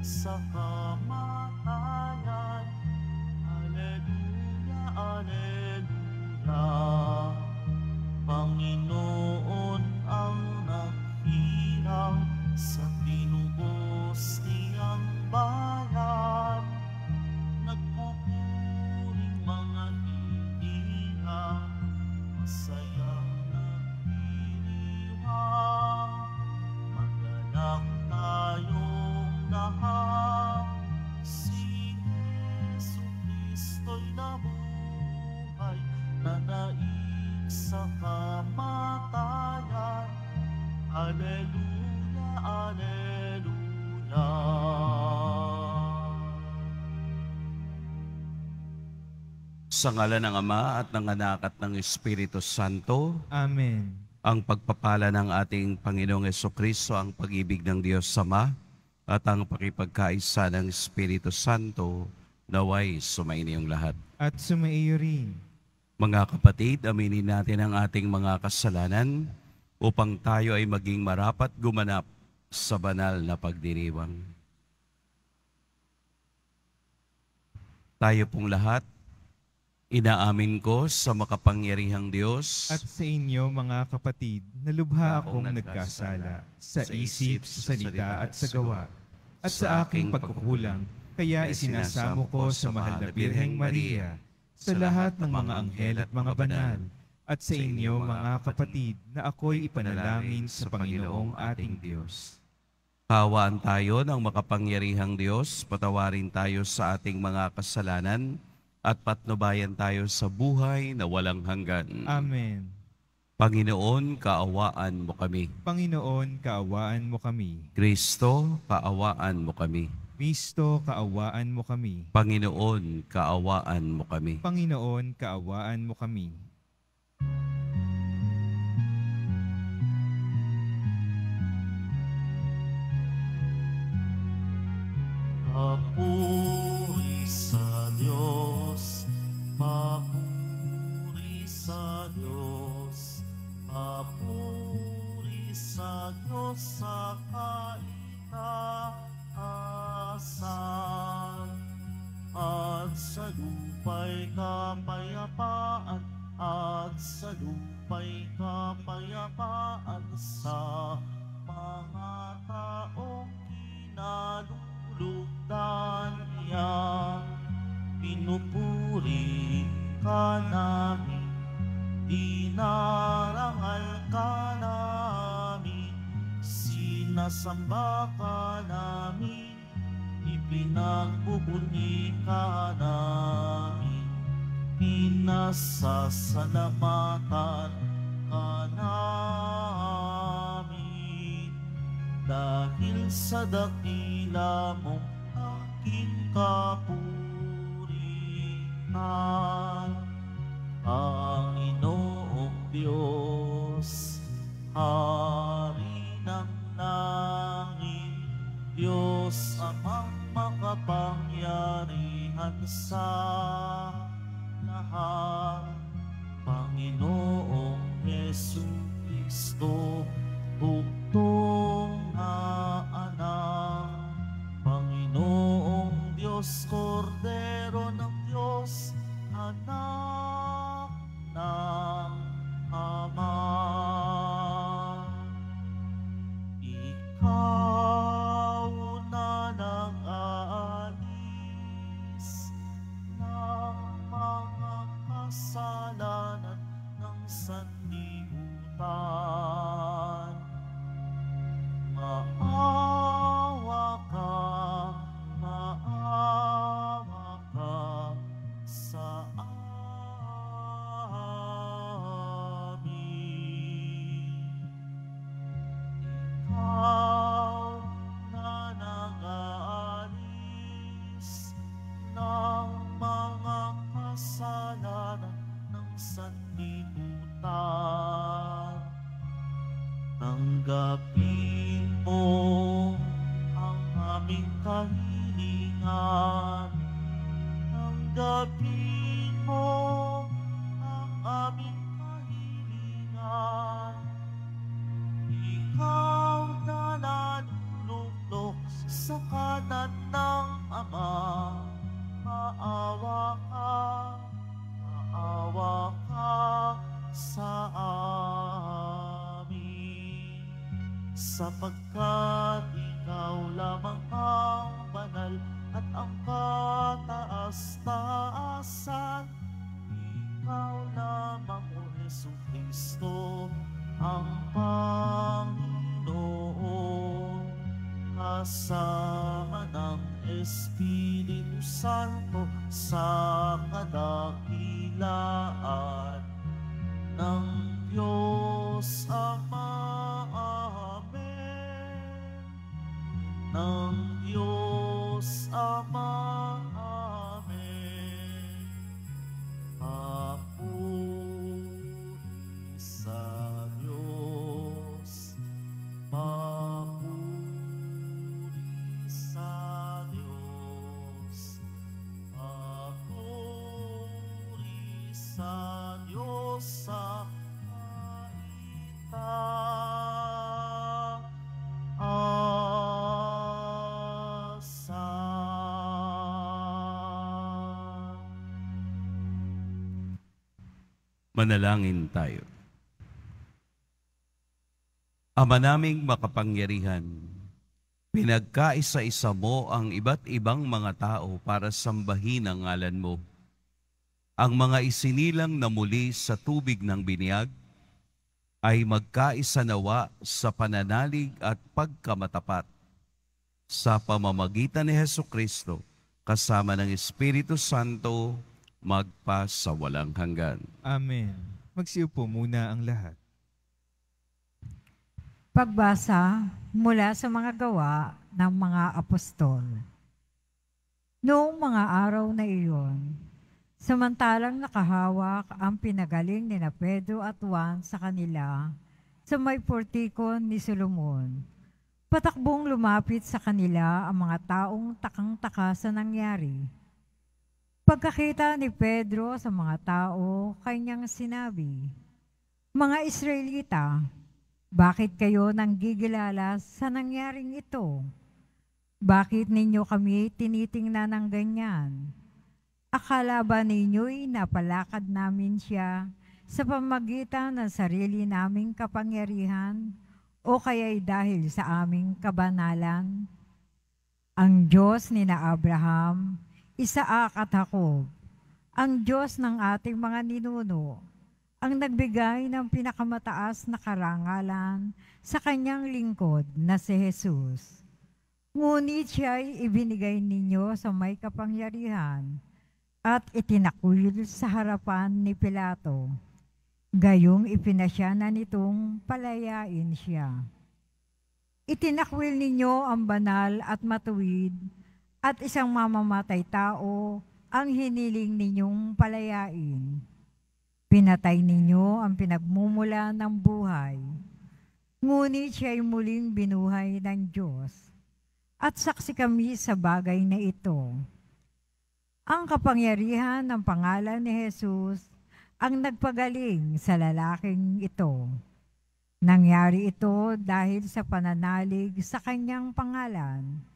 sa kamatayan. Alleluia, Alleluia. Panginoon ang naghirang sa tinubos niyang bayan. Nagpupuring mga hihirang, masayang nagdiriwang. Magalak tayong lahat, si Jesucristo'y nabuhay, nanaig sa kamatayan. Alleluia, Alleluia. Sa ngala ng Ama at ng Anak at ng Espiritu Santo. Amen. Ang pagpapala ng ating Panginoong Jesucristo, ang pag-ibig ng Diyos Ama, at ang pakipagkaisa ng Espiritu Santo, naway sumainiyong lahat. At sumaiyo rin. Mga kapatid, aminin natin ang ating mga kasalanan upang tayo ay maging marapat gumanap sa banal na pagdiriwang. Tayo pong lahat, inaamin ko sa makapangyarihang Diyos At sa inyo mga kapatid, na lubha akong nagkasala sa isip, sa salita at sa gawa, at sa aking pagkukulang, kaya isinasamo ko sa mahal na Birheng Maria, sa lahat ng mga anghel at mga banal, at sa inyo mga kapatid, na ako'y ipanalangin sa Panginoong ating Diyos. Kawaan tayo ng makapangyarihang Diyos, patawarin tayo sa ating mga kasalanan, at patnubayan tayo sa buhay na walang hanggan. Amen. Panginoon, kaawaan mo kami. Panginoon, kaawaan mo kami. Kristo, kaawaan mo kami. Kristo, kaawaan mo kami. Panginoon, kaawaan mo kami. Panginoon, kaawaan mo kami. Papuri sa Diyos, papuri sa Diyos, papuri sa Diyos sa kaitaasan. At sa lupa'y kapayapaan, at sa lupa'y kapayapaan sa mga taong kinalulugdan niya. Pinupuri ka namin, dinarangal ka namin, sinasamba ka namin, ipinagbubuni ka namin, pinasasalamatan ka namin. Dahil sa dakila mong aking kapurihan, Panginoong Diyos, Hari ng langit, Diyos amang makapangyarihan sa lahat, Panginoong Jesucristo, bugtong na anak, Panginoong Diyos, Kordero ng Diyos, anak ng Ama. Ikaw na nag-aalis ng mga kasalanan ng sanlibutan. Maawa ka sa amin. Ikaw na nag-aalis ng mga kasalanan ng sanlibutan. Tanggapin mo ang aming kahilingan. Tanggapin mo ang aming kahilingan. Ikaw na nalulugdok sa kanan sapagkat ikaw lamang ang banal at ang kataas-taasan. Ikaw lamang, O Jesucristo, ang Panginoon, kasama ng Espiritu Santo sa kadakilaan ng Diyos Ama. Amen. Ng Diyos Ama. Amen. Papuri sa Diyos. Papuri sa Diyos. Papuri sa Diyos sa Manalangin tayo. Ama naming makapangyarihan, pinagkaisa-isa mo ang iba't ibang mga tao para sambahin ang ngalan mo. Ang mga isinilang na muli sa tubig ng biniyag ay magkaisa nawa sa pananalig at pagkamatapat sa pamamagitan ni Hesukristo kasama ng Espiritu Santo magpa sa walang hanggan. Amen. Magsiupo muna ang lahat. Pagbasa mula sa mga gawa ng mga apostol. Noong mga araw na iyon, samantalang nakahawak ang pinagaling ni Pedro at Juan sa kanila sa may portiko ni Solomon, patakbong lumapit sa kanila ang mga taong takang-taka sa nangyari. Pagkakita ni Pedro sa mga tao, kanyang sinabi, "Mga Israelita, bakit kayo nanggigilala sa nangyaring ito? Bakit ninyo kami tinitingnan ng ganyan? Akala ba ninyo'y napalakad namin siya sa pamamagitan ng sarili naming kapangyarihan o kaya'y dahil sa aming kabanalan? Ang Diyos ni na Abraham, Isaac at Jacob, ang Diyos ng ating mga ninuno, ang nagbigay ng pinakamataas na karangalan sa kanyang lingkod na si Jesus. Ngunit siya'y ibinigay ninyo sa may kapangyarihan at itinakwil sa harapan ni Pilato. Gayong ipinasya na nitong palayain siya. Itinakwil ninyo ang banal at matuwid at isang mamamatay tao ang hiniling ninyong palayain. Pinatay ninyo ang pinagmumula ng buhay. Ngunit siya'y muling binuhay ng Diyos. At saksi kami sa bagay na ito. Ang kapangyarihan ng pangalan ni Jesus ang nagpagaling sa lalaking ito. Nangyari ito dahil sa pananalig sa kanyang pangalan.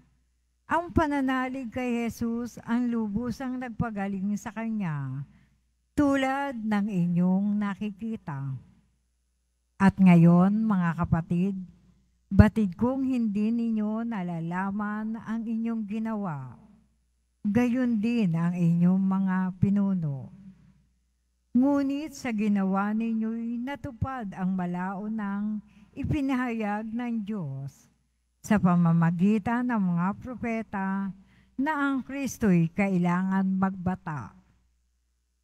Ang pananalig kay Jesus ang lubusang nagpagaling sa kanya, tulad ng inyong nakikita. At ngayon, mga kapatid, batid kong hindi ninyo nalalaman ang inyong ginawa. Gayon din ang inyong mga pinuno. Ngunit sa ginawa ninyo'y natupad ang malaunang ipinahayag ng Diyos sa pamamagitan ng mga propeta na ang Kristo'y kailangan magbata.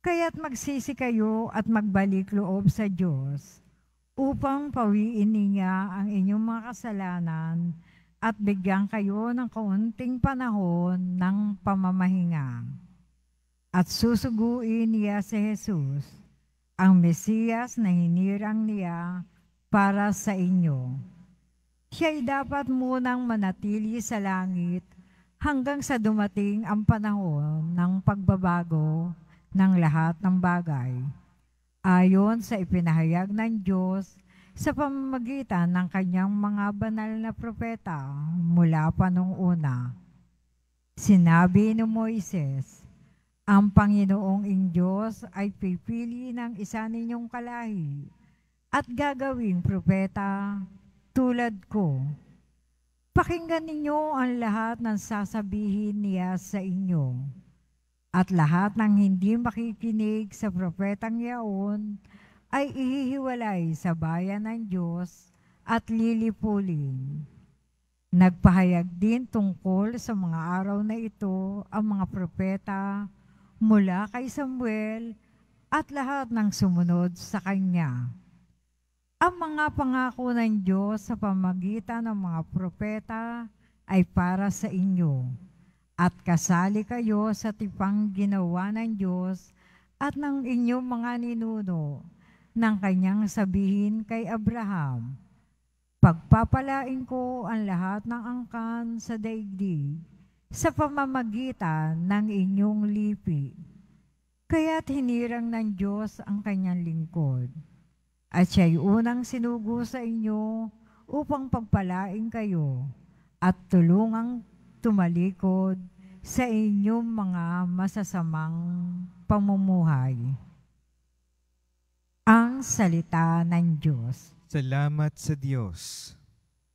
Kaya't magsisi kayo at magbalik loob sa Diyos upang pawiin niya ang inyong mga kasalanan at bigyan kayo ng kaunting panahon ng pamamahinga. At susuguin niya si Jesus, ang Mesiyas na hinirang niya para sa inyo. Siya'y dapat munang manatili sa langit hanggang sa dumating ang panahon ng pagbabago ng lahat ng bagay, ayon sa ipinahayag ng Diyos sa pamamagitan ng kanyang mga banal na propeta mula pa noong una. Sinabi ni Moises, ang Panginoong Diyos ay pipili ng isa ninyong kalahi at gagawing propeta tulad ko. Pakinggan ninyo ang lahat ng sasabihin niya sa inyo. At lahat ng hindi makikinig sa propetang yaon ay ihihiwalay sa bayan ng Diyos at lilipulin. Nagpahayag din tungkol sa mga araw na ito ang mga propeta mula kay Samuel at lahat ng sumunod sa kanya. Ang mga pangako ng Diyos sa pamagitan ng mga propeta ay para sa inyo, at kasali kayo sa tipang ginawa ng Diyos at ng inyong mga ninuno ng kanyang sabihin kay Abraham. Pagpapalain ko ang lahat ng angkan sa daigdig sa pamamagitan ng inyong lipi. Kaya't hinirang ng Diyos ang kanyang lingkod. At siya'y unang sinugo sa inyo upang pagpalain kayo at tulungang tumalikod sa inyong mga masasamang pamumuhay. Ang salita ng Diyos. Salamat sa Diyos.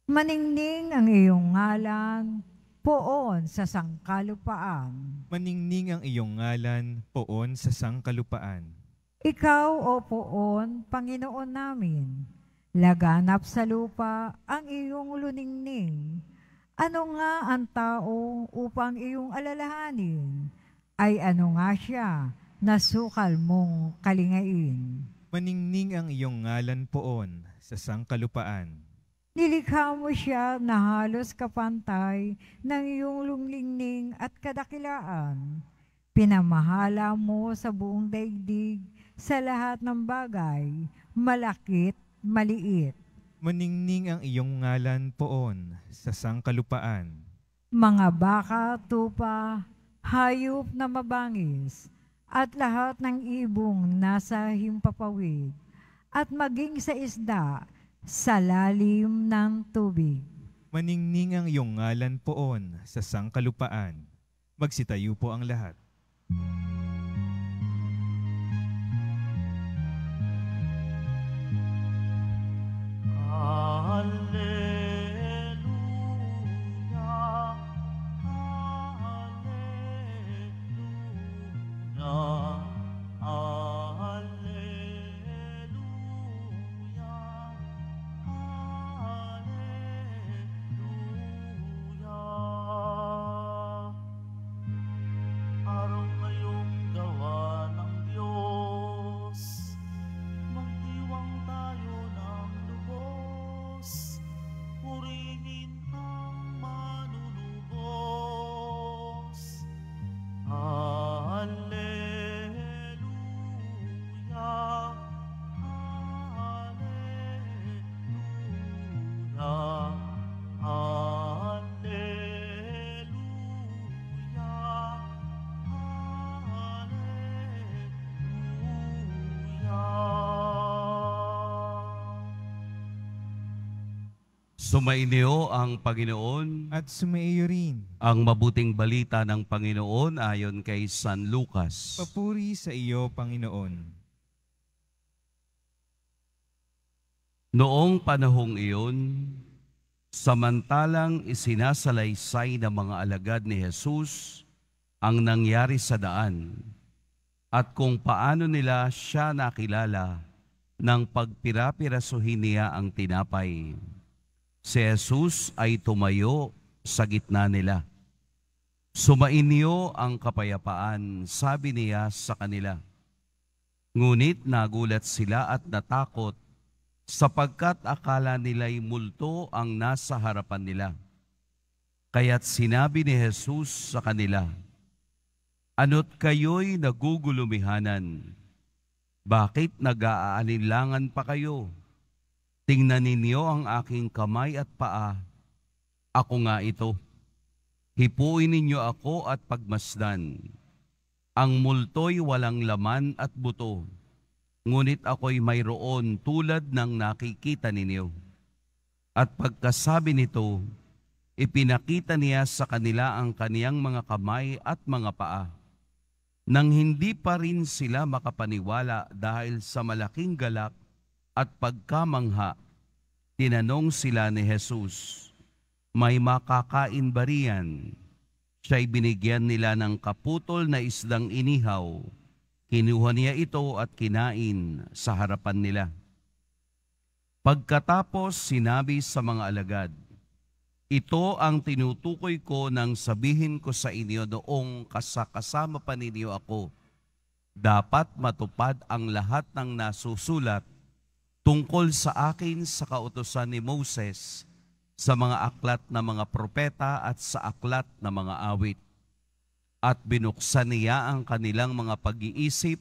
Maningning ang iyong ngalan, poon sa sangkalupaan. Maningning ang iyong ngalan, poon sa sangkalupaan. Ikaw, O poon, Panginoon namin, laganap sa lupa ang iyong luningning. Ano nga ang tao upang iyong alalahanin? Ay ano nga siya na sukal mong kalingain? Maningning ang iyong ngalan, poon sa sangkalupaan. Nilikha mo siya na halos kapantay ng iyong lunglingning at kadakilaan. Pinamahala mo sa buong daigdig sa lahat ng bagay, malakit, maliit. Maningning ang iyong ngalan, poon sa sangkalupaan. Mga baka, tupa, hayop na mabangis, at lahat ng ibong nasa himpapawid, at maging sa isda sa lalim ng tubig. Maningning ang iyong ngalan, poon sa sangkalupaan. Magsitayo po ang lahat. Hallelujah, hallelujah, hallelujah, hallelujah. Araw ngayong gawa ng Diyos, magdiwang tayo ng lubos, purihin ang manunubos. Hallelujah, hallelujah, hallelujah, hallelujah. Sumainyo ang Panginoon. At sumaiyo rin. Ang mabuting balita ng Panginoon ayon kay San Lucas. Papuri sa iyo, Panginoon. Noong panahong iyon, samantalang isinasalaysay ng mga alagad ni Jesus ang nangyari sa daan at kung paano nila siya nakilala nang pagpirapirasuhin niya ang tinapay. Si Jesus ay tumayo sa gitna nila. Sumainyo ang kapayapaan, sabi niya sa kanila. Ngunit nagulat sila at natakot sapagkat akala nila'y multo ang nasa harapan nila. Kaya't sinabi ni Jesus sa kanila, "Ano't kayo'y nagugulumihanan? Bakit nag-aalinlangan pa kayo? Tingnan ninyo ang aking kamay at paa. Ako nga ito. Hipuin ninyo ako at pagmasdan. Ang multo'y walang laman at buto, ngunit ako'y mayroon tulad ng nakikita ninyo." At pagkasabi nito, ipinakita niya sa kanila ang kaniyang mga kamay at mga paa. Nang hindi pa rin sila makapaniwala dahil sa malaking galak at pagkamangha, Tinanong sila ni Jesus, may makakain ba riyan? Siya'y binigyan nila ng kaputol na isdang inihaw. Kinuha niya ito at kinain sa harapan nila. Pagkatapos sinabi sa mga alagad, ito ang tinutukoy ko nang sabihin ko sa inyo noong kasama pa ninyo ako. Dapat matupad ang lahat ng nasusulat tungkol sa akin sa kautusan ni Moses, sa mga aklat na mga propeta at sa aklat na mga awit. At binuksan niya ang kanilang mga pag-iisip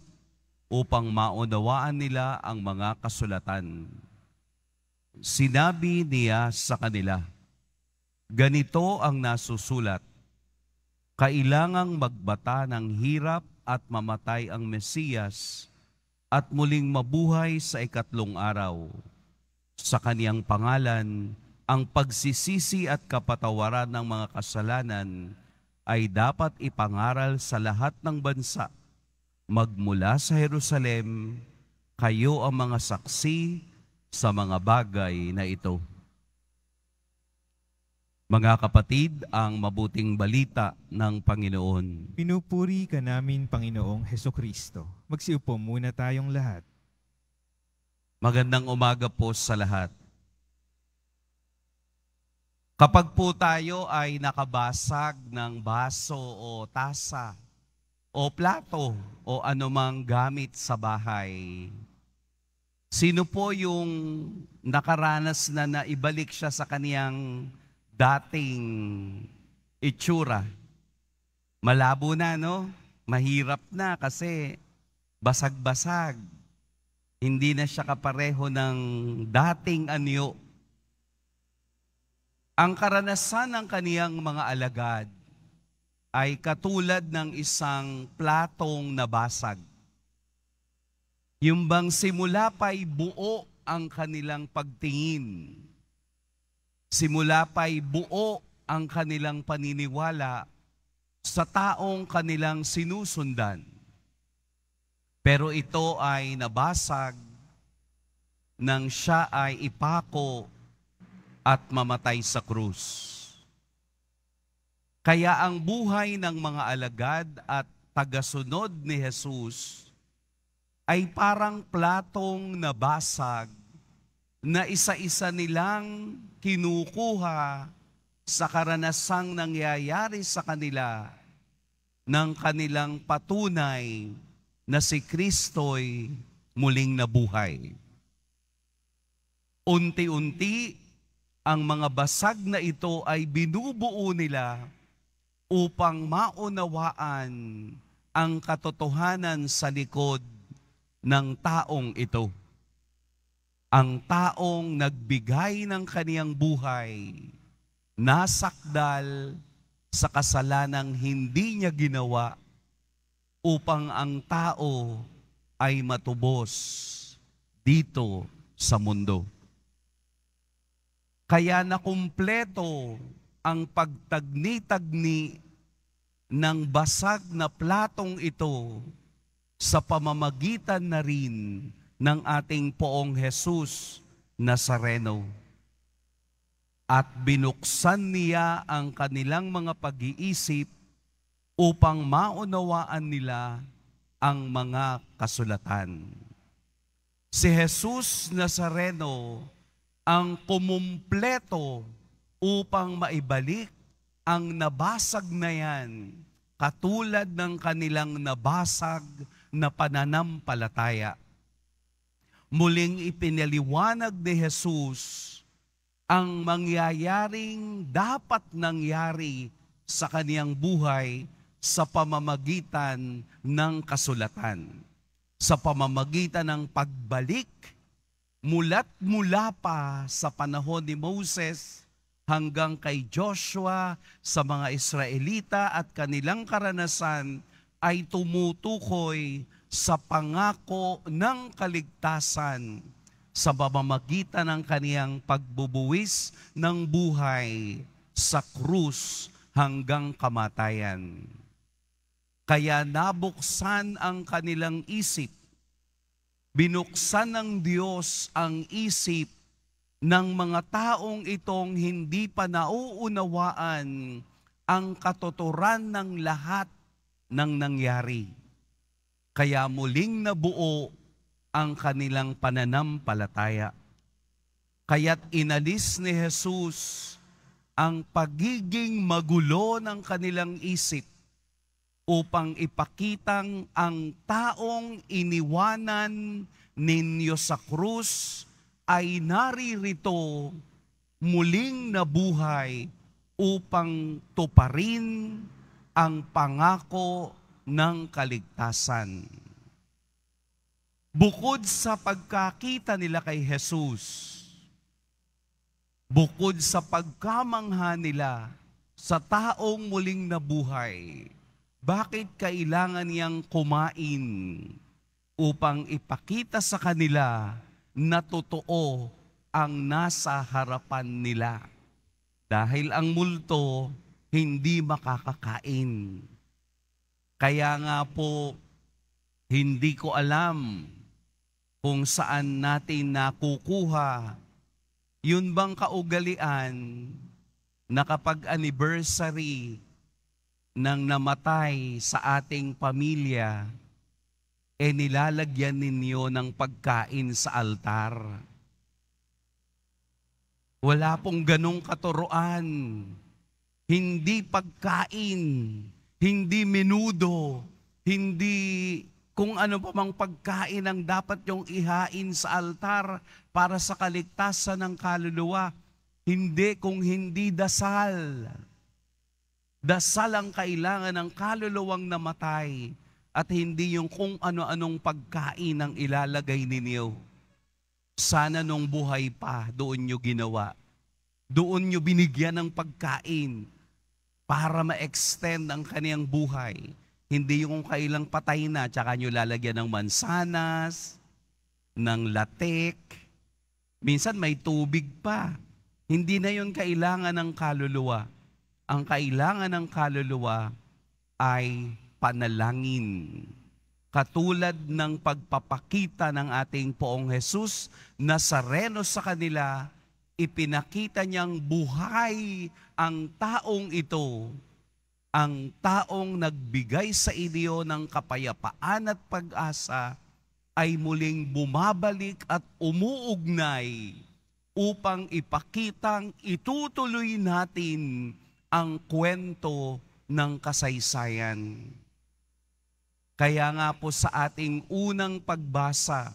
upang maunawaan nila ang mga kasulatan. Sinabi niya sa kanila, ganito ang nasusulat, kailangang magbata ng hirap at mamatay ang Mesiyas at muling mabuhay sa ikatlong araw. Sa kaniyang pangalan, ang pagsisisi at kapatawaran ng mga kasalanan ay dapat ipangaral sa lahat ng bansa. Magmula sa Jerusalem, kayo ang mga saksi sa mga bagay na ito. Mga kapatid, ang mabuting balita ng Panginoon. Pinupuri ka namin, Panginoong Hesukristo. Magsiupo muna tayong lahat. Magandang umaga po sa lahat. Kapag po tayo ay nakabasag ng baso o tasa o plato o anumang gamit sa bahay, sino po yung nakaranas na naibalik siya sa kaniyang dating itsura? Malabo na, no? Mahirap na kasi basag-basag. Hindi na siya kapareho ng dating anyo. Ang karanasan ng kaniyang mga alagad ay katulad ng isang platong nabasag. Yung bang simula pa'y buo ang kanilang pagtingin. Simula pa'y buo ang kanilang paniniwala sa taong kanilang sinusundan. Pero ito ay nabasag nang siya ay ipako at mamatay sa krus. Kaya ang buhay ng mga alagad at tagasunod ni Jesus ay parang platong nabasag na isa-isa nilang kinukuha sa karanasang nangyayari sa kanila ng kanilang patunay na si Kristo'y muling nabuhay. Unti-unti, ang mga basag na ito ay binubuo nila upang maunawaan ang katotohanan sa likod ng taong ito. Ang taong nagbigay ng kaniyang buhay, nasakdal sa kasalanang hindi niya ginawa upang ang tao ay matubos dito sa mundo. Kaya nakumpleto ang pagtagni-tagni ng basag na platong ito sa pamamagitan na rin ng ating Poong Jesus Nazareno. At binuksan niya ang kanilang mga pag-iisip upang maunawaan nila ang mga kasulatan. Si Jesus Nazareno ang kumumpleto upang maibalik ang nabasag na yan katulad ng kanilang nabasag na pananampalataya. Muling ipinaliwanag ni Jesus ang mangyayaring dapat nangyari sa kaniyang buhay sa pamamagitan ng kasulatan, sa pamamagitan ng pagbalik mula pa sa panahon ni Moses hanggang kay Joshua sa mga Israelita at kanilang karanasan ay tumutukoy sa pangako ng kaligtasan sa pamamagitan ng kaniyang pagbubuwis ng buhay sa krus hanggang kamatayan. Kaya nabuksan ang kanilang isip. Binuksan ng Diyos ang isip ng mga taong itong hindi pa nauunawaan ang katuturan ng lahat ng nangyari. Kaya muling nabuo ang kanilang pananampalataya. Kaya't inalis ni Jesus ang pagiging magulo ng kanilang isip upang ipakitang ang taong iniwanan ninyo sa krus ay naririto muling nabuhay upang tuparin ang pangako ng kaligtasan. Bukod sa pagkakita nila kay Jesus, bukod sa pagkamangha nila sa taong muling nabuhay, bakit kailangan niyang kumain upang ipakita sa kanila na totoo ang nasa harapan nila? Dahil ang multo hindi makakakain. Kaya nga po, hindi ko alam kung saan natin nakukuha yun bang kaugalian na kapag anniversary ng namatay sa ating pamilya, nilalagyan ninyo ng pagkain sa altar? Wala pong ganong katuruan. Hindi pagkain, hindi menudo, hindi kung ano pa mang pagkain ang dapat yung ihain sa altar para sa kaligtasan ng kaluluwa. Hindi kung hindi dasal. Dasal ang kailangan ng kaluluwang namatay at hindi yung kung ano-anong pagkain ang ilalagay ninyo. Sana nung buhay pa, doon nyo ginawa. Doon nyo binigyan ng pagkain para ma-extend ang kaniyang buhay. Hindi yung kailang patay na, tsaka nyo lalagyan ng mansanas, ng latik. Minsan may tubig pa. Hindi na yun kailangan ng kaluluwa. Ang kailangan ng kaluluwa ay panalangin. Katulad ng pagpapakita ng ating Poong Jesus, Nazareno sa kanila, ipinakita niyang buhay ang taong ito, ang taong nagbigay sa inyo ng kapayapaan at pag-asa ay muling bumabalik at umuugnay upang ipakitang itutuloy natin ang kwento ng kasaysayan. Kaya nga po sa ating unang pagbasa,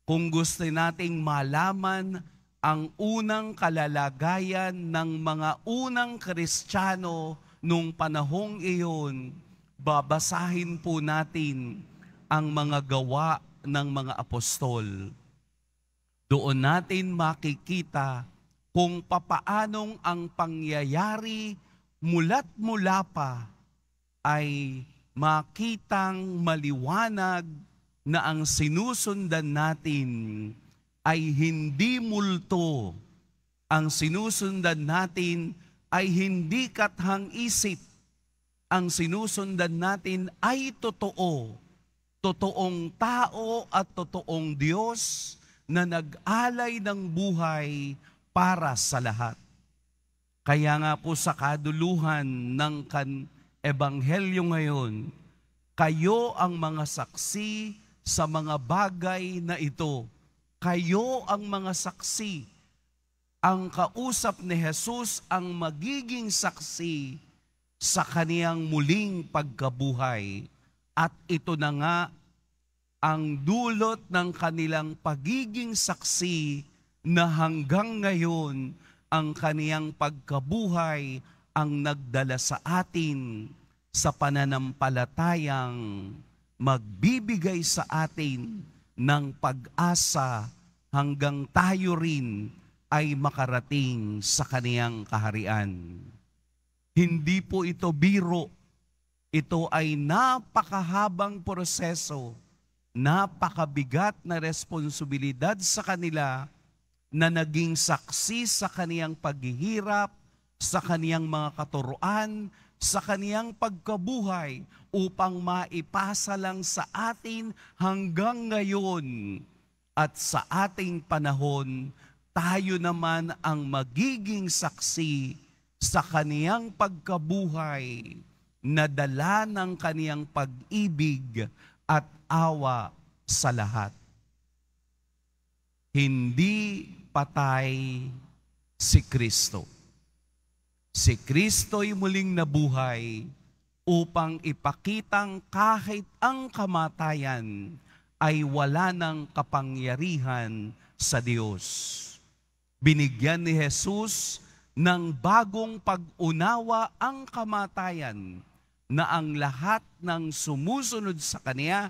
kung gusto nating malaman ang unang kalalagayan ng mga unang Kristiyano nung panahong iyon, babasahin po natin ang mga gawa ng mga apostol. Doon natin makikita kung papaanong ang pangyayari mula't mula pa ay makitang maliwanag na ang sinusundan natin ay hindi multo. Ang sinusundan natin ay hindi kathang isip. Ang sinusundan natin ay totoo. Totoong tao at totoong Diyos na nag-alay ng buhay para sa lahat. Kaya nga po sa kaduluhan ng Ebanghelyo ngayon, kayo ang mga saksi sa mga bagay na ito. Kayo ang mga saksi. Ang kausap ni Jesus ang magiging saksi sa kaniyang muling pagkabuhay. At ito na nga ang dulot ng kanilang pagiging saksi na hanggang ngayon ang kaniyang pagkabuhay ang nagdala sa atin sa pananampalatayang magbibigay sa atin ng pag-asa hanggang tayo rin ay makarating sa kaniyang kaharian. Hindi po ito biro. Ito ay napakahabang proseso, napakabigat na responsibilidad sa kanila na naging saksi sa kaniyang paghihirap, sa kaniyang mga katuruan, sa kaniyang pagkabuhay upang maipasa lang sa atin hanggang ngayon at sa ating panahon tayo naman ang magiging saksi sa kaniyang pagkabuhay na dala ng kaniyang pag-ibig at awa sa lahat. Hindi patay si Kristo. Si Kristo'y muling nabuhay upang ipakitang kahit ang kamatayan ay wala ng kapangyarihan sa Diyos. Binigyan ni Jesus ng bagong pag-unawa ang kamatayan na ang lahat ng sumusunod sa Kanya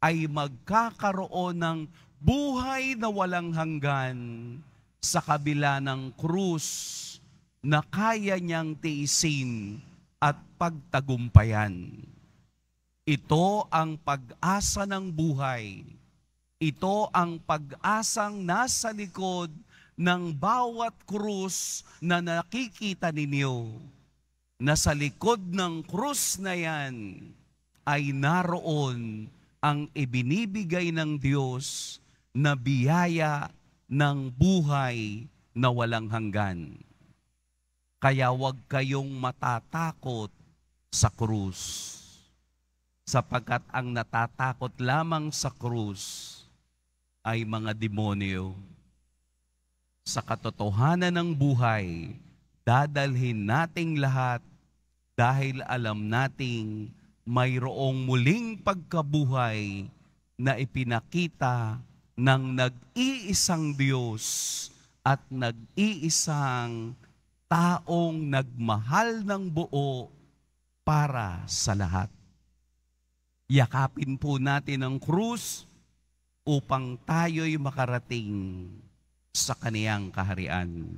ay magkakaroon ng buhay na walang hanggan sa kabila ng krus na kaya niyang tiisin at pagtagumpayan. Ito ang pag-asa ng buhay. Ito ang pag-asang nasa likod ng bawat krus na nakikita ninyo. Na sa likod ng krus na yan ay naroon ang ibinibigay ng Diyos na biyaya ng buhay na walang hanggan. Kaya huwag kayong matatakot sa krus. Sapagkat ang natatakot lamang sa krus ay mga demonyo. Sa katotohanan ng buhay, dadalhin nating lahat dahil alam nating mayroong muling pagkabuhay na ipinakita ng nag-iisang Diyos at nag-iisang taong nagmahal ng buo para sa lahat. Yakapin po natin ang krus upang tayo'y makarating sa kaniyang kaharian.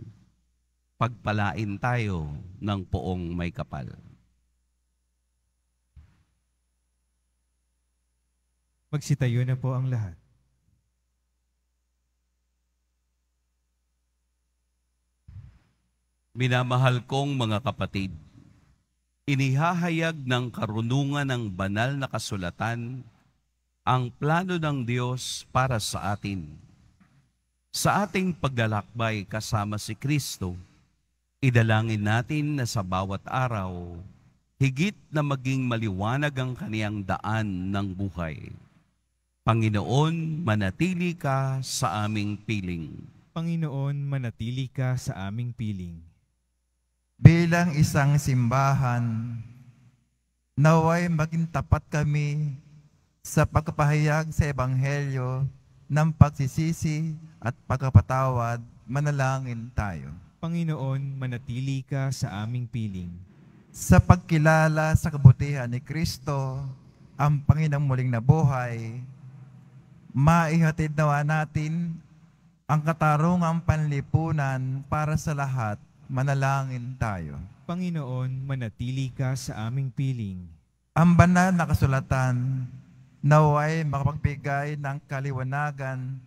Pagpalain tayo ng poong may kapal. Magsitayo na po ang lahat. Minamahal kong mga kapatid, inihahayag ng karunungan ng banal na kasulatan ang plano ng Diyos para sa atin. Sa ating paglalakbay kasama si Kristo, idalangin natin na sa bawat araw, higit na maging maliwanag ang kaniyang daan ng buhay. Panginoon, manatili ka sa aming piling. Panginoon, manatili ka sa aming piling. Bilang isang simbahan, naway maging tapat kami sa pagpapahayag sa Ebanghelyo ng pagsisisi at pagkapatawad. Manalangin tayo. Panginoon, manatili ka sa aming piling. Sa pagkilala sa kabutihan ni Kristo, ang Panginoong muling nabuhay, maihatid nawa natin ang katarungang panlipunan para sa lahat. Manalangin tayo. Panginoon, manatili ka sa aming piling. Ang banal na kasulatan naway makapagbigay ng kaliwanagan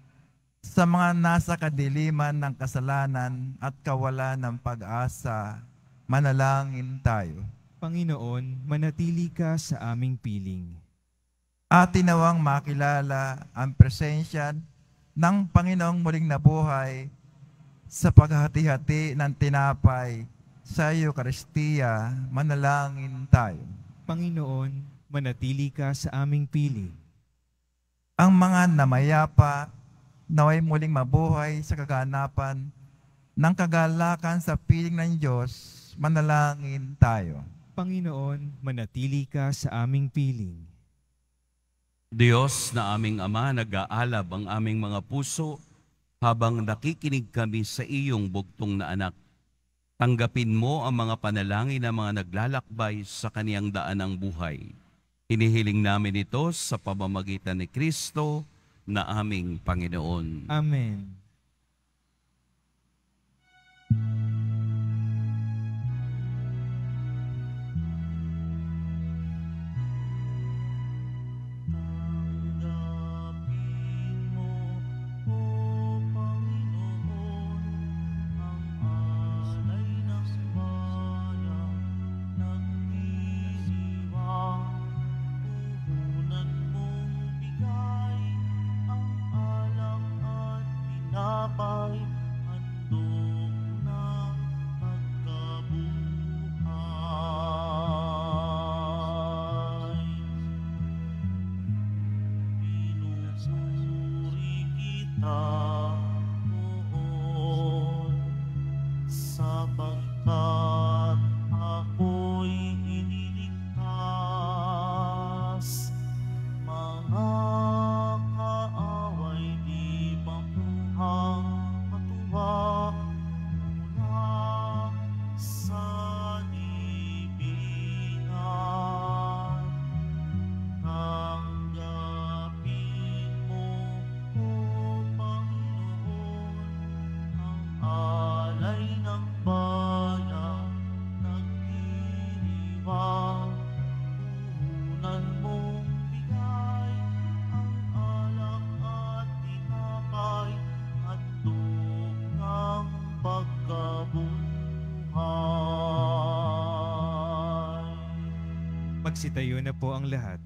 sa mga nasa kadiliman ng kasalanan at kawalan ng pag-asa. Manalangin tayo. Panginoon, manatili ka sa aming piling. Atin nawang makilala ang presensya ng Panginoong muling nabuhay sa paghati-hati ng tinapay sa Eucharistia. Manalangin tayo. Panginoon, manatili ka sa aming piling. Ang mga namayapa naway muling mabuhay sa kaganapan ng kagalakan sa piling ng Diyos. Manalangin tayo. Panginoon, manatili ka sa aming piling. Diyos na aming Ama, nag-aalab ang aming mga puso habang nakikinig kami sa iyong bugtong na anak. Tanggapin mo ang mga panalangin ng mga naglalakbay sa kaniyang daan ng buhay. Hinihiling namin ito sa pamamagitan ni Kristo na aming Panginoon. Amen. Puhunan mong bigay ang alak at Magsitayo na po ang lahat.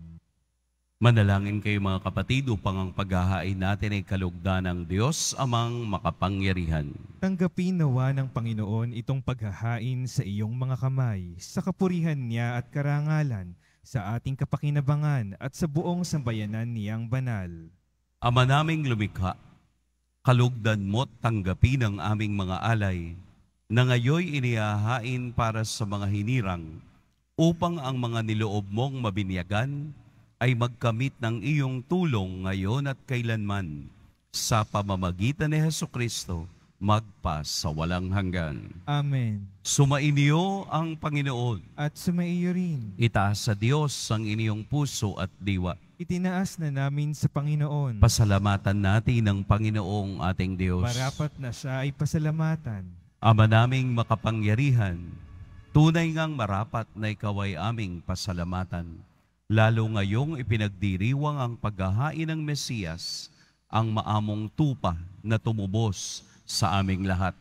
Manalangin kayo mga kapatid upang ang paghahain natin ay kalugdan ng Diyos amang makapangyarihan. Tanggapin nawa ng Panginoon itong paghahain sa iyong mga kamay, sa kapurihan niya at karangalan, sa ating kapakinabangan at sa buong sambayanan niyang banal. Ama naming lumikha, kalugdan mo't tanggapin ang aming mga alay, na ngayoy inihahain para sa mga hinirang, upang ang mga niloob mong mabinyagan ay magkamit ng iyong tulong ngayon at kailanman, sa pamamagitan ni Hesukristo, magpa sa walang hanggan. Amen. Sumainyo ang Panginoon. At sumaiyo rin. Itaas sa Diyos ang inyong puso at diwa. Itinaas na namin sa Panginoon. Pasalamatan natin ang Panginoong ating Diyos. Marapat na siya ay pasalamatan. Ama naming makapangyarihan, tunay ngang marapat na ikaw ay aming pasalamatan. Lalo ngayong ipinagdiriwang ang paghahain ng Mesiyas, ang maamong tupa na tumubos sa aming lahat.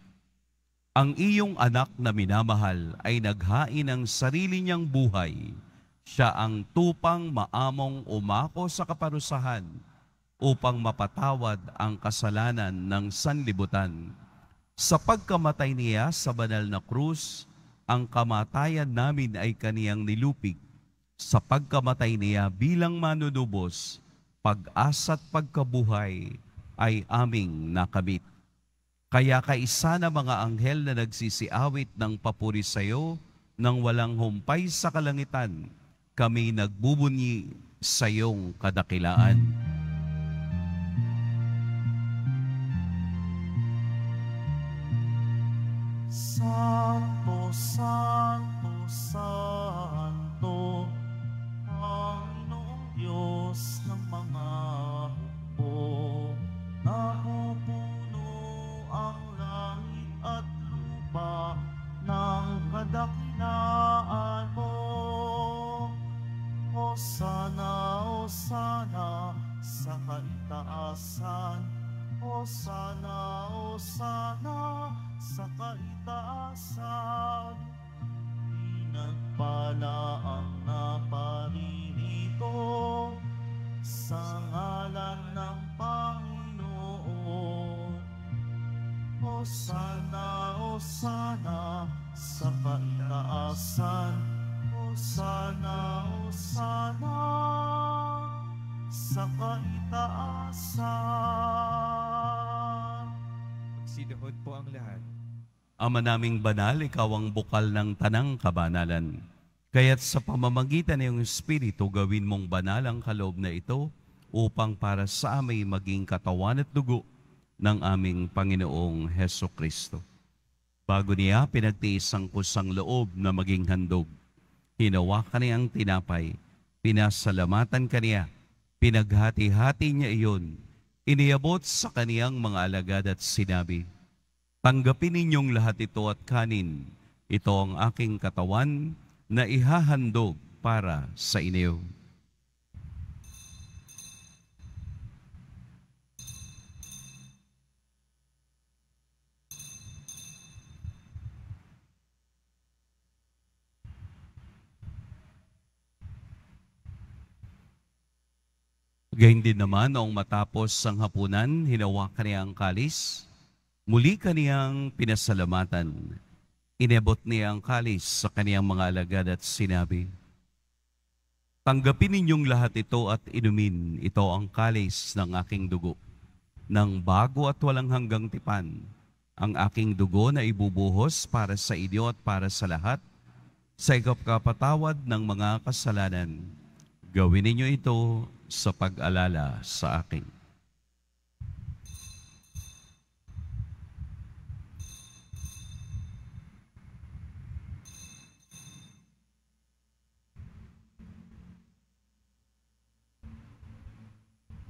Ang iyong anak na minamahal ay naghain ng sarili niyang buhay. Siya ang tupang maamong umako sa kaparusahan upang mapatawad ang kasalanan ng sanlibutan. Sa pagkamatay niya sa banal na krus, ang kamatayan namin ay kaniyang nilupig. Sa pagkamatay niya bilang manunubos, pag-asa at pagkabuhay ay aming nakamit. Kaya kaisa na mga anghel na nagsisiawit ng papuri sa iyo, nang walang humpay sa kalangitan, kami nagbubunyi sa iyong kadakilaan. Santo, Santo, Santo, Panginoong Diyos ng mga hukbo, napupuno ang langit at lupa ng kadakilaan mo. Hosana, Hosana sa kaitaasan, Hosana, Hosana sa kaitaasan. Pinagpala ang naparirito sa ngalan ng Panginoon. Hosana, Hosana sa kaitaasan, Hosana, Hosana sa kaitaasan. Magsiluhod po ang lahat. Ama naming banal, ikaw ang bukal ng tanang kabanalan. Kaya't sa pamamagitan ng iyong Espiritu, gawin mong banal ang kaloob na ito upang para sa amin maging katawan at dugo ng aming Panginoong Hesukristo. Bago niya pinagtiis ang kusang loob na maging handog, hinawakan niya ang tinapay, pinasalamatan kaniya, pinaghati-hati niya iyon, iniabot sa kaniyang mga alagad at sinabi, tanggapin ninyong lahat ito at kanin. Ito ang aking katawan na ihahandog para sa inyo. Gayun din naman, noong matapos ang hapunan, hinawakan niya ang kalis. Muli kaniyang pinasalamatan. Inebot niya ang kalis sa kaniyang mga alagad at sinabi, tanggapin ninyong lahat ito at inumin. Ito ang kalis ng aking dugo, ng bago at walang hanggang tipan. Ang aking dugo na ibubuhos para sa inyo at para sa lahat, sa ikapatawad ng mga kasalanan. Gawin ninyo ito sa pag-alala sa akin.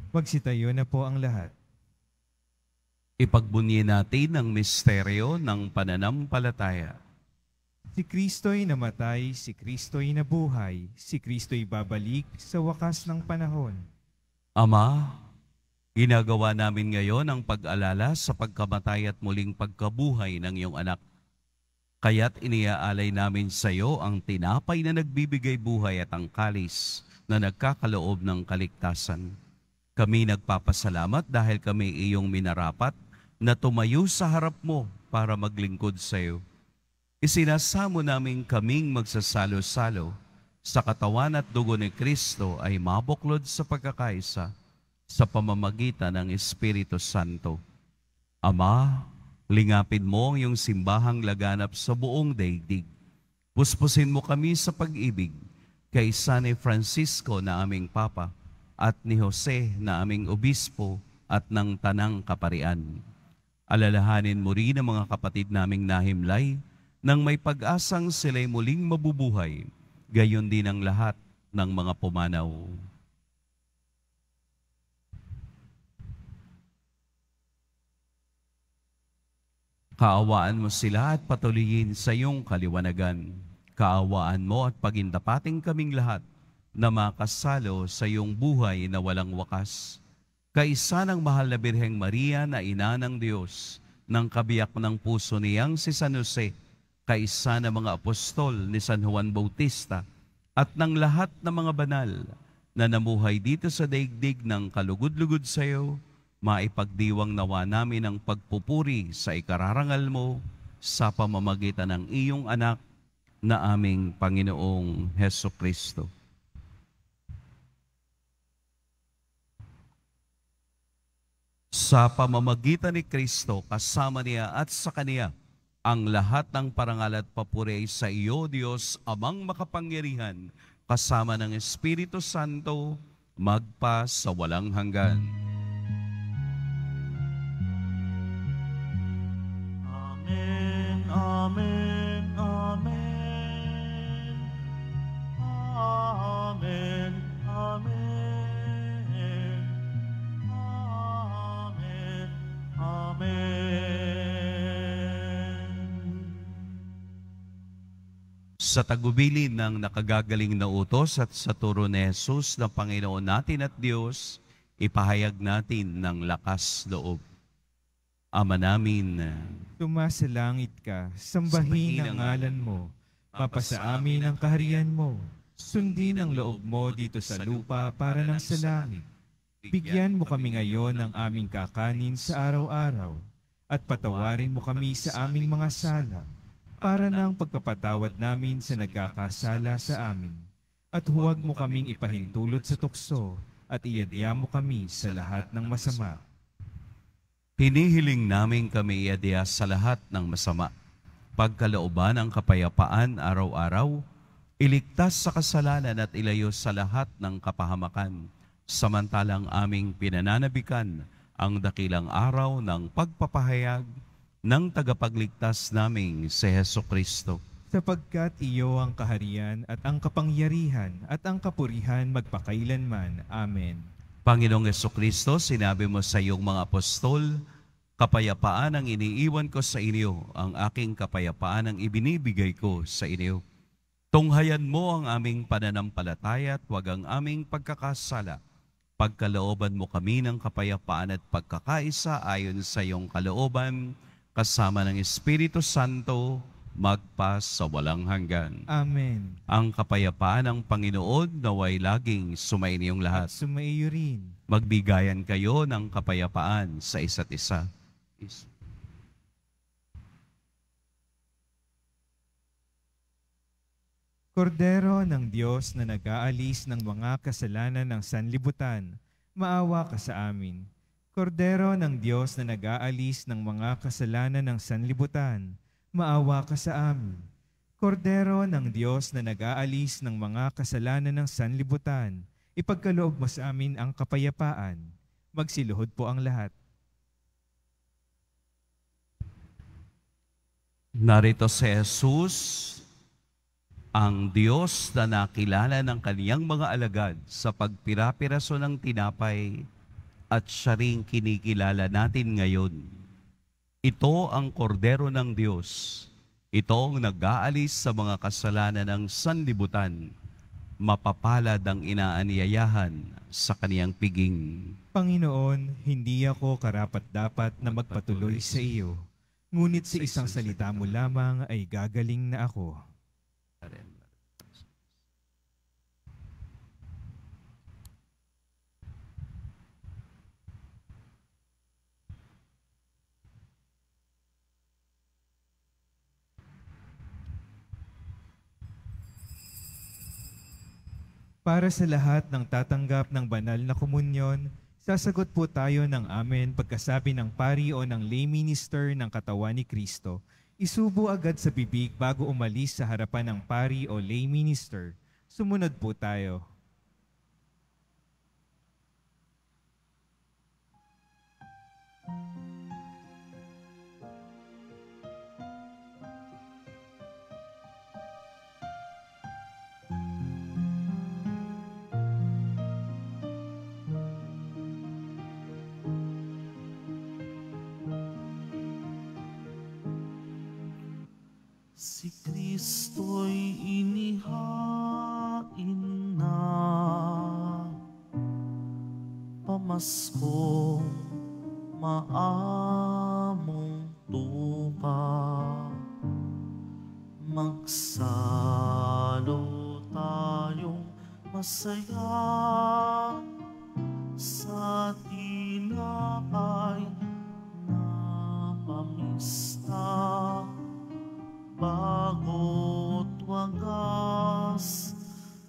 Magsitayo na po ang lahat. Ipagbunyi natin ang misteryo ng pananampalataya. Si Kristo'y namatay, si Kristo'y nabuhay, si Kristo'y babalik sa wakas ng panahon. Ama, ginagawa namin ngayon ang pag-alala sa pagkamatay at muling pagkabuhay ng iyong anak. Kaya't iniaalay namin sa iyo ang tinapay na nagbibigay buhay at ang kalis na nagkakaloob ng kaligtasan. Kami nagpapasalamat dahil kami iyong minarapat na tumayo sa harap mo para maglingkod sa iyo. Isinasamo namin kaming magsasalo-salo sa katawan at dugo ni Kristo ay mabuklod sa pagkakaisa sa pamamagitan ng Espiritu Santo. Ama, lingapin mo ang iyong simbahang laganap sa buong daigdig. Puspusin mo kami sa pag-ibig kay San Francisco na aming Papa at ni Jose na aming Obispo at ng Tanang Kaparian. Alalahanin mo rin ang mga kapatid naming nahimlay nang may pag-asang sila'y muling mabubuhay, gayon din ang lahat ng mga pumanaw. Kaawaan mo sila at patuloyin sa iyong kaliwanagan. Kaawaan mo at pagindapating kaming lahat na makasalo sa iyong buhay na walang wakas. Kaisa ng mahal na Birheng Maria na ina ng Diyos, ng kabiyak ng puso niyang si San Jose, kaisa ng mga apostol ni San Juan Bautista, at ng lahat ng mga banal na namuhay dito sa daigdig ng kalugod-lugod sa iyo, maipagdiwang nawa namin ang pagpupuri sa ikararangal mo sa pamamagitan ng iyong anak na aming Panginoong Heso Kristo. Sa pamamagitan ni Kristo, kasama niya at sa Kaniya, ang lahat ng parangal at papuri sa iyo, Diyos, Amang makapangyarihan, kasama ng Espiritu Santo, magpa sa walang hanggan. Amen, amen, amen. Amen, amen. Amen, amen. Sa tagubilin ng nakagagaling na utos at sa turo ni Jesus na Panginoon natin at Diyos, ipahayag natin ng lakas loob. Ama namin, Sumasalangit ka, sambahin ang ngalan mo, mapasa amin ang kaharian mo, sundin ang loob mo dito sa lupa para ng sa langit. Bigyan mo kami ngayon ng aming kakanin sa araw-araw, at patawarin mo kami sa aming mga sala, para ng pagpapatawad namin sa nagkakasala sa amin. At huwag mo kaming ipahintulot sa tukso, at iadya mo kami sa lahat ng masama. hinihiling namin kami iadya sa lahat ng masama. Pagkalooban ang kapayapaan araw-araw, iligtas sa kasalanan at ilayo sa lahat ng kapahamakan, samantalang aming pinananabikan ang dakilang araw ng pagpapahayag ng tagapagligtas naming si Heso Kristo. Sapagkat iyo ang kaharian at ang kapangyarihan at ang kapurihan magpakailanman. Amen. Panginoong Jesucristo, sinabi mo sa iyong mga apostol, kapayapaan ang iniiwan ko sa inyo, ang aking kapayapaan ang ibinibigay ko sa inyo. Tunghayan mo ang aming pananampalataya at huwag ang aming pagkakasala. Pagkalooban mo kami ng kapayapaan at pagkakaisa ayon sa iyong kalooban, kasama ng Espiritu Santo, magpa sa walang hanggan. Amen. Ang kapayapaan ng Panginoon naway laging sumainiyong lahat. At sumaiyo rin. Magbigayan kayo ng kapayapaan sa isa't isa. Kordero ng Diyos na nag-aalis ng mga kasalanan ng sanlibutan, maawa ka sa amin. Kordero ng Diyos na nag-aalis ng mga kasalanan ng sanlibutan, maawa ka sa amin. Kordero ng Diyos na nag-aalis ng mga kasalanan ng sanlibutan, ipagkaloob mo sa amin ang kapayapaan. Magsiluhod po ang lahat. Narito si Jesus, ang Diyos na nakilala ng kaniyang mga alagad sa pagpirapiraso ng tinapay at siya ring kinikilala natin ngayon. Ito ang kordero ng Diyos. Ito ang nag-aalis sa mga kasalanan ng sanlibutan. Mapapalad ang inaanyayahan sa kaniyang piging. Panginoon, hindi ako karapat-dapat na magpatuloy sa iyo. Ngunit sa isang salita mo lamang ay gagaling na ako. Para sa lahat ng tatanggap ng banal na komunyon, sasagot po tayo ng amen pagkasabi ng pari o ng lay minister ng katawan ni Kristo. Isubo agad sa bibig bago umalis sa harapan ng pari o lay minister. Sumunod po tayo. Si Kristo'y inihain na, pamasko maamong tupa. Magsalo tayong masaya sa tinapay na pamista. Bago't wagas,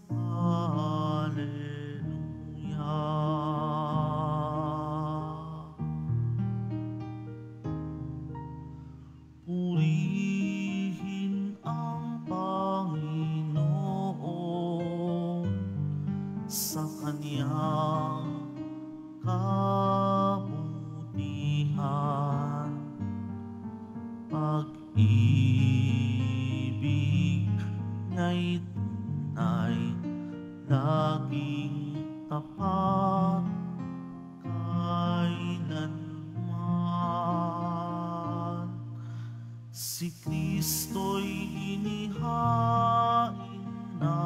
Hallelujah. Purihin ang Panginoon sa Kanyang kabutihan. Pag-ibig nga'y tunay, laging tapat kailanman. Si Kristo'y inihain na,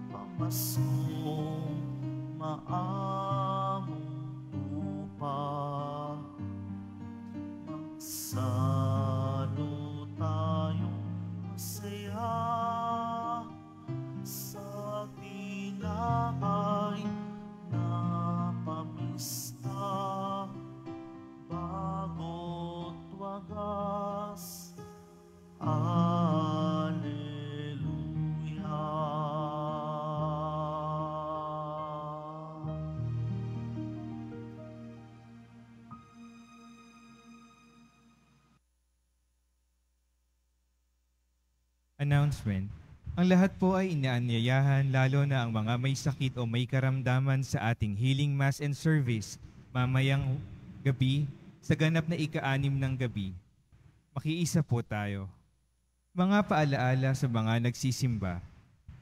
pamaskong maamong tupa. Magsalo tayong masaya sa tinapay na pamista. Bago't wagas, Announcement. Ang lahat po ay inaanyayahan, lalo na ang mga may sakit o may karamdaman sa ating healing mass and service mamayang gabi sa ganap na ika-6 ng gabi. Makiisa po tayo. Mga paalaala sa mga nagsisimba.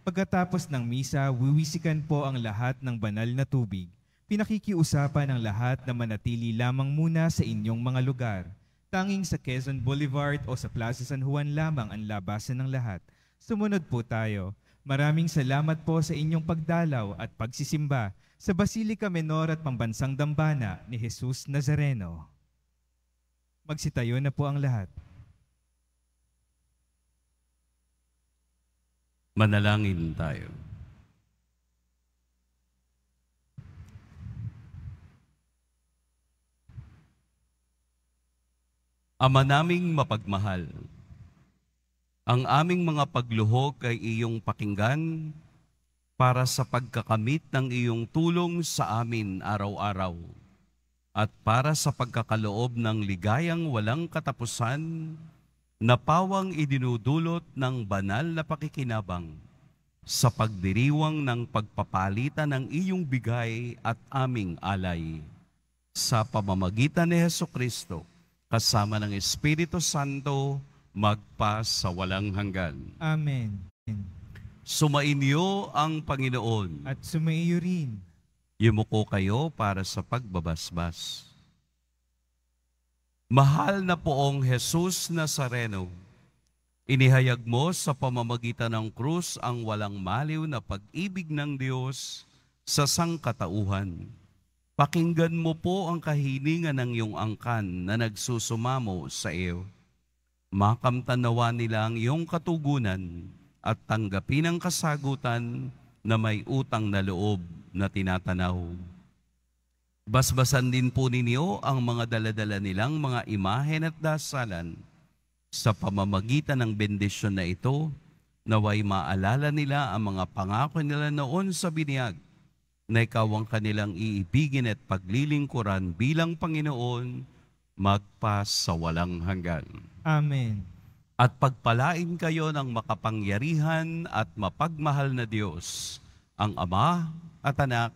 Pagkatapos ng misa, wiwisikan po ang lahat ng banal na tubig. Pinakikiusapan ang lahat na manatili lamang muna sa inyong mga lugar. Tanging sa Quezon Boulevard o sa Plaza San Juan lamang ang labasan ng lahat. Sumunod po tayo. Maraming salamat po sa inyong pagdalaw at pagsisimba sa Basilica Menor at Pambansang Dambana ni Jesus Nazareno. Magsitayo na po ang lahat. Manalangin tayo. Ama naming mapagmahal, ang aming mga pagluhog ay iyong pakinggan para sa pagkakamit ng iyong tulong sa amin araw-araw at para sa pagkakaloob ng ligayang walang katapusan na pawang idinudulot ng banal na pakikinabang sa pagdiriwang ng pagpapalitan ng iyong bigay at aming alay. Sa pamamagitan ni Hesukristo, kasama ng Espiritu Santo, magpa sa walang hanggan. Amen. Sumainyo ang Panginoon. At sumaiyo rin. Yumuko kayo para sa pagbabasbas. Mahal na poong Jesus Nazareno, inihayag mo sa pamamagitan ng krus ang walang maliw na pag-ibig ng Diyos sa sangkatauhan. Pakinggan mo po ang kahilingan ng iyong angkan na nagsusumamo sa iyo. Makamtanawa nila ang iyong katugunan at tanggapin ang kasagutan na may utang na loob na tinatanaw. Basbasan din po ninyo ang mga daladala nilang mga imahen at dasalan. Sa pamamagitan ng bendisyon na ito, naway maalala nila ang mga pangako nila noon sa biniyag, na ikaw ang kanilang iibigin at paglilingkuran bilang Panginoon, magpa sa walang hanggan. Amen. At pagpalain kayo ng makapangyarihan at mapagmahal na Diyos, ang Ama at Anak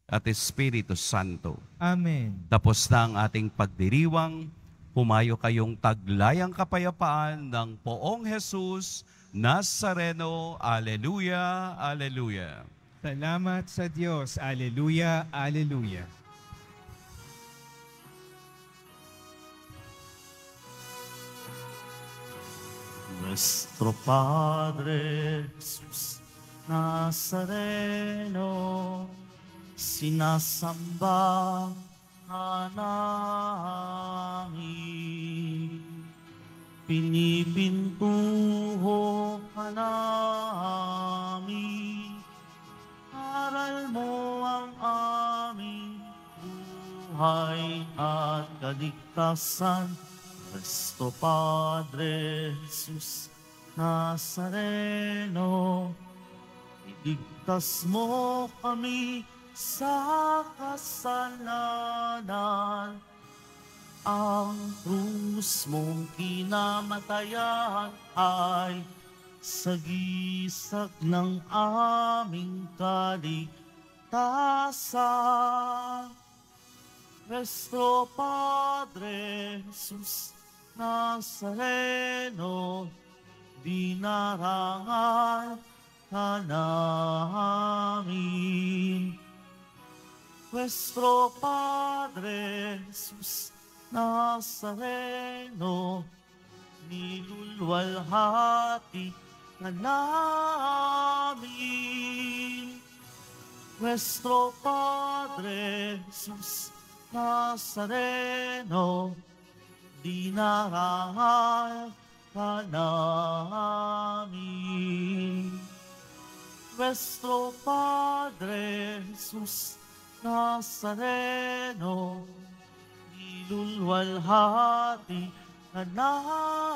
at Espiritu Santo. Amen. Tapos na ang ating pagdiriwang, humayo kayong taglayang kapayapaan ng Poong Jesus Nazareno. Aleluya, aleluya. Salamat sa Diyos. Aleluya, aleluya. Nuestro Padre Jesus Nazareno, sinasamba ka namin. Pinipintuho ka namin. Aral mo ang aming buhay at kaligtasan. Cristo Padre Jesus Nazareno, iligtas mo kami sa kasalanan. Ang krus mong kinamatayan ay sagisag ng aming kaligtasan. Nuestro Padre Jesus Nazareno, dinarangal ka namin. Nuestro Padre Jesus Nazareno, nilulwalhati ka namin. Nuestro Padre Jesus Nazareno, dinarangal ka namin. Nuestro Padre Jesus Nazareno, nilulwalhati ka namin.